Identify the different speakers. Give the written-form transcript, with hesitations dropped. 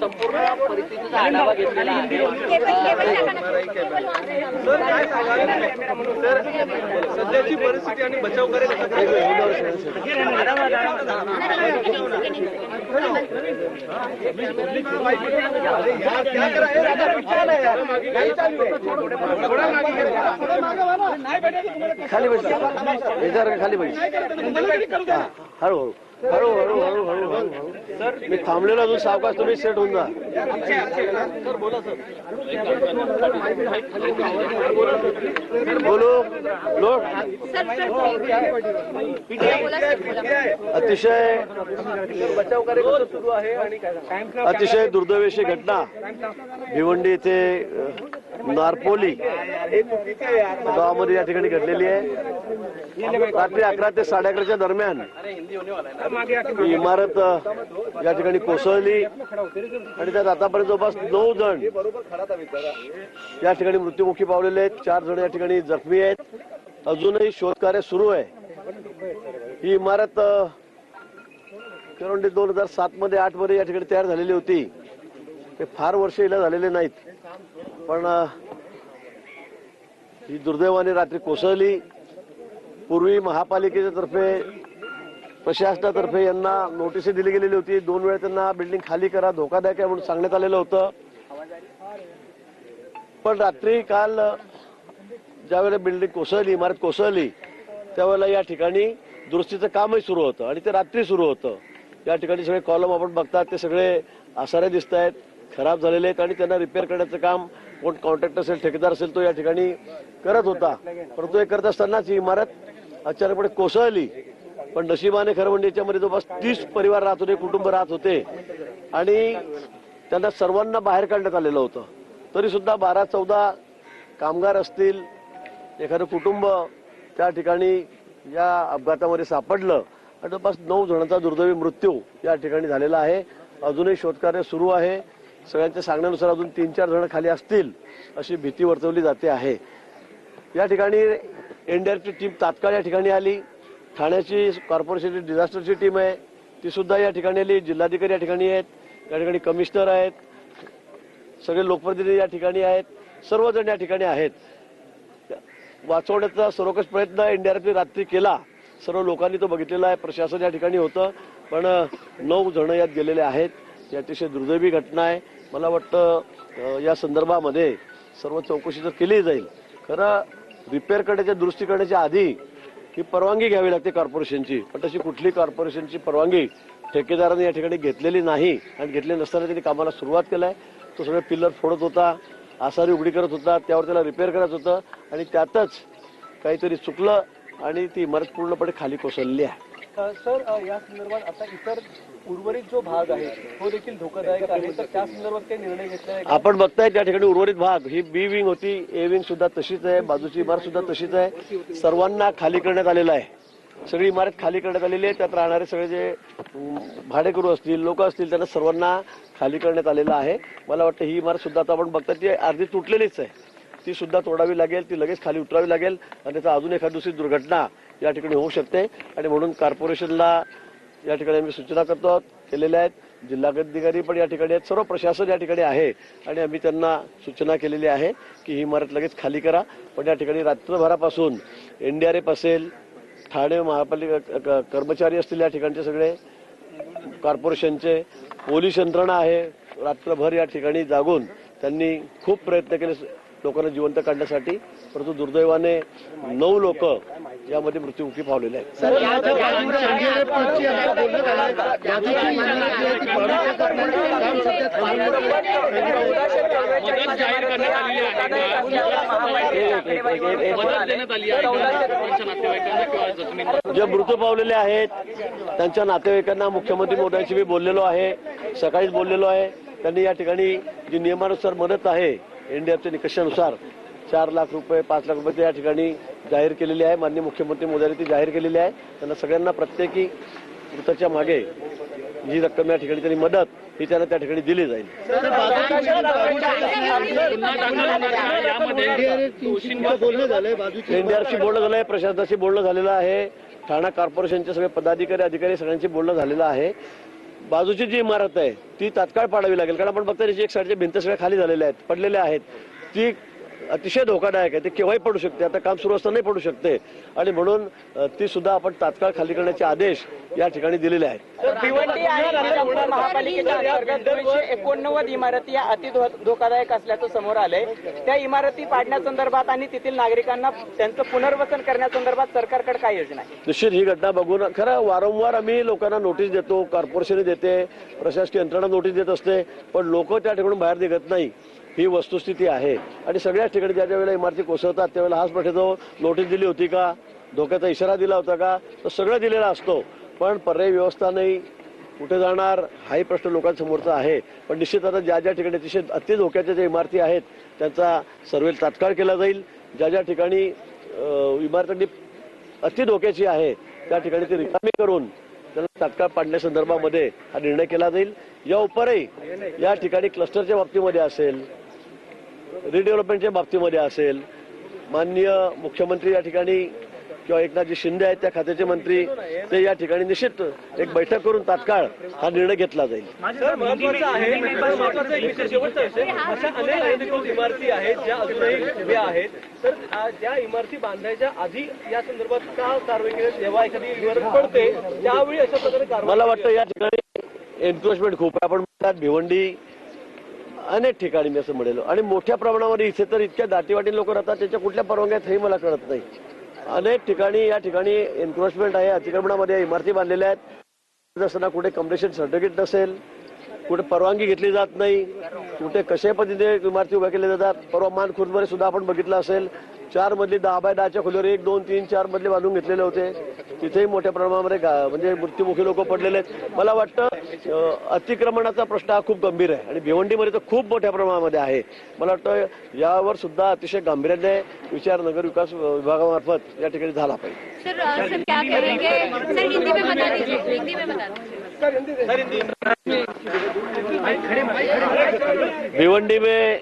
Speaker 1: संपूर्ण परिस्थितीचा आढावा घेतलेला आहे।
Speaker 2: सध्याची परिस्थिती आणि बचाव करेल
Speaker 3: खाली बैठ खाली बैठ हळूहळू हळूहळू हळूहळू सर मी थांबलेलो अजून सावकाश तुम्ही सेट होऊन जा
Speaker 2: सर बोला सर
Speaker 3: बोलू लोट अतिशय
Speaker 2: बचाव कार्य सुरू आहे आणि
Speaker 3: अतिशय दुर्दैवी घटना भिवंडी येथे नारपोली गावामध्ये या ठिकाणी घडलेली आहे। रात्री 11 ते 11:30च्या दरम्यान ही इमारत या ठिकाणी कोसळली आणि त्यात आतापर्यंत जवळपास 9 जण या ठिकाणी मृत्युमुखी पावलेले आहेत, 4 जण या ठिकाणी जखमी आहेत। अजूनही शोधकार्य सुरू आहे। ही इमारत 2007 मध्ये 8 मध्ये या ठिकाणी तयार झालेली होती। ते फार वर्ष हिला झालेले नाहीत, पण ही दुर्दैवाने रात्री कोसळली। पूर्वी महापालिकेच्या तर्फे प्रशासनातर्फे यांना नोटीस दिली गेलेली होती। 2 वेळा त्यांना बिल्डिंग खाली करा, धोकादायक आहे म्हणून सांगण्यात आलेलं होतं। पण रात्री काल ज्यावेळेला बिल्डिंग कोसळली, इमारत कोसळली, त्यावेळेला या ठिकाणी दुरुस्तीचं कामही सुरू होतं आणि ते रात्री सुरू होतं। या ठिकाणी सगळे कॉलम आपण बघतात ते सगळे आसारे दिसत आहेत, खराब झालेले आहेत आणि त्यांना रिपेअर करण्याचं काम कोण कॉन्ट्रॅक्टर असेल, ठेकेदार असेल, तो या ठिकाणी करत होता। परंतु हे करत असतानाच ही इमारत अचानकपणे कोसळली। पण नशिबाने खरं म्हणजे याच्यामध्ये जवळपास 30 परिवार राहत होते, कुटुंब राहत होते आणि त्यांना सर्वांना बाहेर काढण्यात आलेलं होतं। तरी सुद्धा 12-14 कामगार असतील, एखादं कुटुंब त्या ठिकाणी या अपघातामध्ये सापडलं आणि जवळपास 9 जणांचा दुर्दैवी मृत्यू या ठिकाणी झालेला आहे। अजूनही शोधकार्य सुरू आहे। सगळ्यांच्या सांगण्यानुसार अजून 3-4 जण खाली असतील अशी भीती वर्तवली जाते आहे। या ठिकाणी एनडीआरएफची टीम तात्काळ या ठिकाणी आली। ठाण्याची कॉर्पोरेशनची डिझास्टरची टीम आहे, ती सुद्धा या ठिकाणी आली। जिल्हाधिकारी या ठिकाणी आहेत, या ठिकाणी कमिशनर आहेत, सगळे लोकप्रतिनिधी या ठिकाणी आहेत, सर्वजण या ठिकाणी आहेत। वाचवण्याचा सर्वकष प्रयत्न एनडीआरएफने रात्री केला, सर्व लोकांनी तो बघितलेला आहे, प्रशासन या ठिकाणी होतं, पण 9 जण यात गेलेले आहेत। ही अतिशय दुर्दैवी घटना आहे। मला वाटतं या संदर्भामध्ये सर्व चौकशी जर केली जाईल, खरं रिपेअर करण्याच्या, दुरुस्ती करण्याच्या आधी ही परवानगी घ्यावी लागते कॉर्पोरेशनची, पण तशी कुठली कॉर्पोरेशनची परवानगी ठेकेदाराने या ठिकाणी घेतलेली नाही आणि घेतली नसताना त्यांनी कामाला सुरुवात केलाय। तो सगळे पिल्लर फोडत होता, आसारी उघडी करत होता, त्यावर त्याला रिपेअर करत होतं आणि त्यातच काहीतरी चुकलं आणि ती इमारत पूर्णपणे खाली कोसळली आहे।
Speaker 2: सर, या संदर्भात आता इतर उर्वरित जो भाग आहे तो देखील धोकादायक आहे, तर त्या संदर्भात काही निर्णय घेतला आहे?
Speaker 3: आपण बघताय त्या ठिकाणी उर्वरित भाग, ही बी विंग होती, ए विंग सुद्धा तशीच आहे, बाजूची इमारत सुद्धा तशीच आहे। सर्वांना खाली करण्यात आलेलं आहे, सगळी इमारत खाली करण्यात आलेली आहे। त्यात राहणारे सगळे जे भाडेकरू असतील, लोक असतील, त्यांना सर्वांना खाली करण्यात आलेलं आहे। मला वाटतं ही इमारत सुद्धा आता आपण बघता ती अर्धी तुटलेलीच आहे, ती सुद्धा तोडावी लागेल, ती लगेच खाली उतरावी लागेल आणि त्याचा अजून एखादी दुसरी दुर्घटना या ठिकाणी होऊ शकते आणि म्हणून कॉर्पोरेशनला या ठिकाणी आम्ही सूचना केलेल्या आहेत। जिल्हाधिकारी पण या ठिकाणी आहेत, सर्व प्रशासन या ठिकाणी आहे आणि आम्ही त्यांना सूचना केलेली आहे की ही इमारत लगेच खाली करा। पण या ठिकाणी रात्रभरापासून एनडीआरएफ असेल, ठाणे महापालिका कर्मचारी असतील, या ठिकाणचे सगळे कॉर्पोरेशनचे पोलीस यंत्रणा आहे, रात्रभर या ठिकाणी जागून त्यांनी खूप प्रयत्न केले लोकांना जिवंत काढण्यासाठी, परंतु दुर्दैवाने 9 लोक यामध्ये मृत्युमुखी पावलेले आहेत। जे मृत्यू पावलेले आहेत त्यांच्या नातेवाईकांना मुख्यमंत्री महोदयांशी मी बोललेलो आहे, सकाळीच बोललेलो आहे। त्यांनी या ठिकाणी जी नियमानुसार मदत आहे एनडीआरएफच्या निकषानुसार 4 लाख रुपये, 5 लाख रुपये त्या ठिकाणी जाहीर केलेली आहे। माननीय मुख्यमंत्री महोदयांनी ती जाहीर केलेली आहे। त्यांना सगळ्यांना प्रत्येकी मृताच्या मागे जी रक्कम या ठिकाणी त्यांनी मदत ही त्यांना त्या ठिकाणी दिली जाईल. एनडीआरसी बोलणं झालंय, प्रशासनाशी बोलणं झालेलं आहे, ठाणा कॉर्पोरेशनचे सगळे पदाधिकारी अधिकारी सगळ्यांशी बोलणं झालेलं आहे. बाजूची जी इमारत आहे ती तात्काळ पाडावी लागेल, कारण आपण बघता त्याची एक साईडच्या भिंत सगळ्या खाली झालेल्या आहेत, पडलेल्या आहेत. ती अतिशय धोकादायक आहे, ते केव्हाही पडू शकते, आता काम सुरू असतानाही पडू शकते आणि म्हणून ती सुद्धा आपण तात्काळ खाली करण्याचे आदेश या ठिकाणी दिलेले आहेत.
Speaker 1: भिवंडी आणि इंदापूर महापालिकेच्या अंतर्गत 289 इमारती या अति धोकादायक असल्याचं समोर आलंय. त्या इमारती पाडण्यासंदर्भात आणि तेथील नागरिकांना त्यांचं पुनर्वसन करण्यासंदर्भात सरकारकडे काय योजना आहे?
Speaker 3: निश्चित ही घटना बघून खरं वारंवार आम्ही लोकांना नोटीस देतो, कॉर्पोरेशन देते, प्रशासकीय यंत्रणा नोटीस देत असते, पण लोक त्या ठिकाणून बाहेर निघत नाही. ही वस्तुस्थिती आहे आणि सगळ्याच ठिकाणी ज्या ज्या वेळेला इमारती कोसळतात त्यावेळेला हाच प्रश्न येतो, नोटीस दिली होती का, धोक्याचा इशारा दिला होता का, तर सगळं दिलेला असतो, पण पर्यायी व्यवस्था नाही, कुठे जाणार हाही प्रश्न लोकांसमोरचा आहे. पण निश्चित आता ज्या ज्या ठिकाणी अतिशय अति धोक्याच्या ज्या इमारती आहेत त्यांचा सर्वे तात्काळ केला जाईल. ज्या ज्या ठिकाणी इमारत अति धोक्याची आहे त्या ठिकाणी ती रिकामी करून त्याला तात्काळ पाडण्यासंदर्भामध्ये हा निर्णय केला जाईल. या उपरही या ठिकाणी क्लस्टरच्या बाबतीमध्ये असेल, रिडेव्हलपमेंटच्या बाबतीमध्ये असेल, माननीय मुख्यमंत्री या ठिकाणी किंवा एकनाथजी शिंदे आहेत त्या खात्याचे मंत्री, ते या ठिकाणी निश्चित एक बैठक करून तात्काळ हा निर्णय घेतला जाईल.
Speaker 2: महत्वाचं आहे, महत्वाचा एक विषय, शेवटचा विषय, अशा अनेक अनधिकृत इमारती आहेत ज्या अजूनही उभ्या आहेत, तर ज्या इमारती बांधायच्या आधी या संदर्भात का कारवाई केली, जेव्हा एखादी इमारत पडते त्यावेळी अशा प्रकारे कारवाई.
Speaker 3: मला वाटतं या ठिकाणी एन्क्रोचमेंट खूप आहे. आपण म्हणतात भिवंडी अनेक ठिकाणी मी असं म्हणेल आणि मोठ्या प्रमाणामध्ये इथे तर इतक्या दाटीवाटी लोक राहतात, त्याच्या कुठल्या परवानग्या आहेत हे मला कळत नाही. अनेक ठिकाणी या ठिकाणी एन्क्रोचमेंट आहे, अतिक्रमणामध्ये इमारती बांधलेल्या आहेत, असताना कुठे कम्प्लिशन सर्टिफिकेट नसेल, कुठे परवानगी घेतली जात नाही, कुठे कशा पद्धतीने इमारती उभ्या केल्या जातात. परवा मानखुर्दमध्ये सुद्धा आपण बघितलं असेल, 4 मजली 10 बाय 10च्या खोलीवर 1, 2, 3, 4 मजले बांधून घेतलेले होते, तिथेही मोठ्या प्रमाणामध्ये म्हणजे मृत्युमुखी लोक पडलेले आहेत. मला वाटतं अतिक्रमणाचा प्रश्न हा खूप गंभीर आहे आणि भिवंडीमध्ये तर खूप मोठ्या प्रमाणामध्ये आहे. मला वाटतं यावर सुद्धा अतिशय गांभीर्याने विचार नगर विकास विभागामार्फत या ठिकाणी झाला पाहिजे.
Speaker 4: सर क्या कहेंगे? सर हिंदी में बता दीजिए, हिंदी में बता दीजिए.
Speaker 3: भिवंडी में